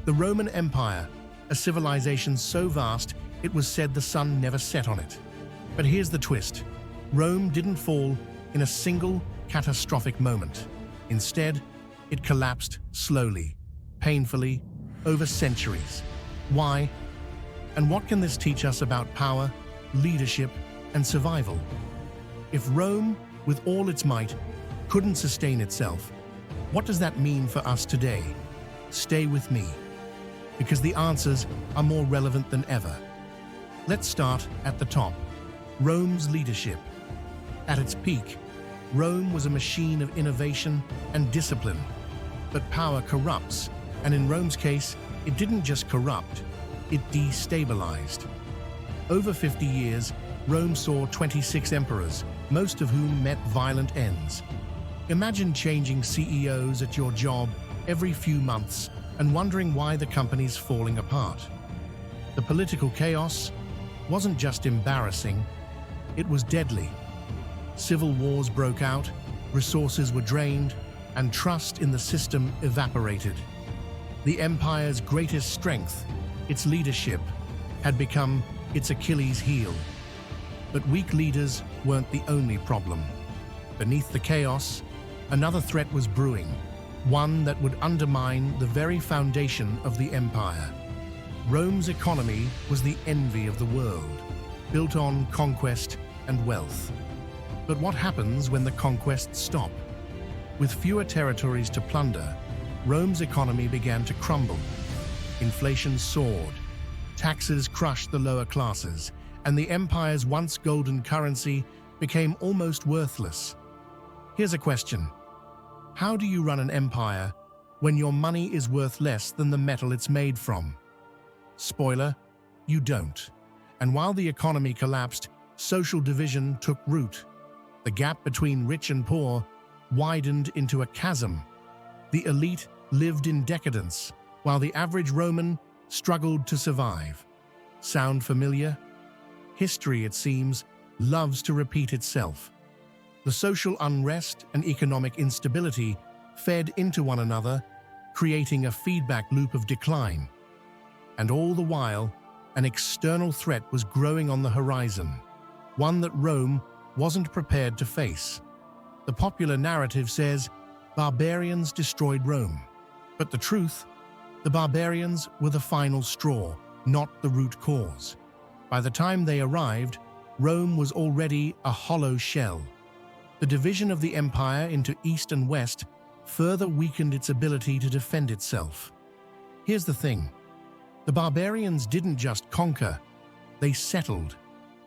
The Roman Empire, a civilization so vast it was said the sun never set on it. But here's the twist. Rome didn't fall in a single catastrophic moment. Instead, it collapsed slowly, painfully, over centuries. Why? And what can this teach us about power, leadership, and survival? If Rome, with all its might, couldn't sustain itself, what does that mean for us today? Stay with me, because the answers are more relevant than ever. Let's start at the top. Rome's leadership. At its peak, Rome was a machine of innovation and discipline. But power corrupts, and in Rome's case, it didn't just corrupt, it destabilized. Over 50 years, Rome saw 26 emperors, most of whom met violent ends. Imagine changing CEOs at your job every few months and wondering why the company's falling apart. The political chaos wasn't just embarrassing, it was deadly. Civil wars broke out, resources were drained, and trust in the system evaporated. The empire's greatest strength, its leadership, had become its Achilles heel. But weak leaders weren't the only problem. Beneath the chaos, another threat was brewing, one that would undermine the very foundation of the empire. Rome's economy was the envy of the world, built on conquest and wealth. But what happens when the conquests stop? With fewer territories to plunder, Rome's economy began to crumble. Inflation soared, taxes crushed the lower classes, and the empire's once golden currency became almost worthless. Here's a question. How do you run an empire when your money is worth less than the metal it's made from? Spoiler, you don't. And while the economy collapsed, social division took root. The gap between rich and poor widened into a chasm. The elite lived in decadence, while the average Roman struggled to survive. Sound familiar? History, it seems, loves to repeat itself. The social unrest and economic instability fed into one another, creating a feedback loop of decline. And all the while, an external threat was growing on the horizon, one that Rome wasn't prepared to face. The popular narrative says, barbarians destroyed Rome. But the truth, the barbarians were the final straw, not the root cause. By the time they arrived, Rome was already a hollow shell. The division of the empire into east and west further weakened its ability to defend itself. Here's the thing. The barbarians didn't just conquer, they settled.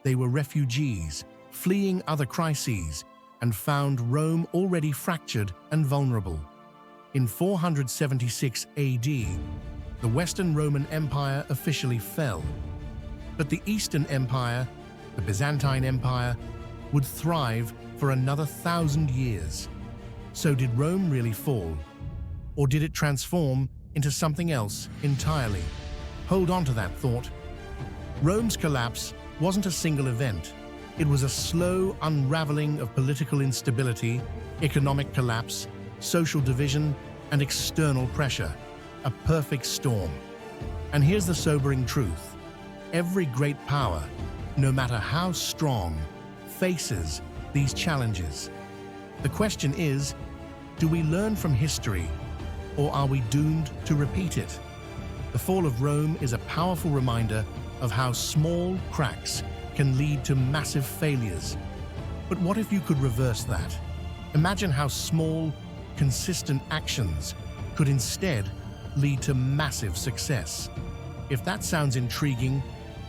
They were refugees, fleeing other crises, and found Rome already fractured and vulnerable. In 476 AD, the Western Roman Empire officially fell. But the Eastern Empire, the Byzantine Empire, would thrive for another 1,000 years. So did Rome really fall? Or did it transform into something else entirely? Hold on to that thought. Rome's collapse wasn't a single event. It was a slow unraveling of political instability, economic collapse, social division, and external pressure. A perfect storm. And here's the sobering truth. Every great power, no matter how strong, faces these challenges. The question is, do we learn from history, or are we doomed to repeat it? The fall of Rome is a powerful reminder of how small cracks can lead to massive failures. But what if you could reverse that? Imagine how small, consistent actions could instead lead to massive success. If that sounds intriguing,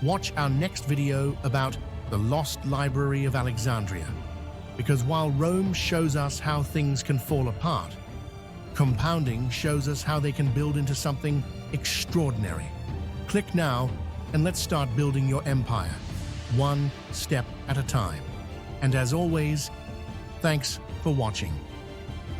watch our next video about the Lost Library of Alexandria. Because while Rome shows us how things can fall apart, compounding shows us how they can build into something extraordinary. Click now and let's start building your empire, one step at a time. And as always, thanks for watching.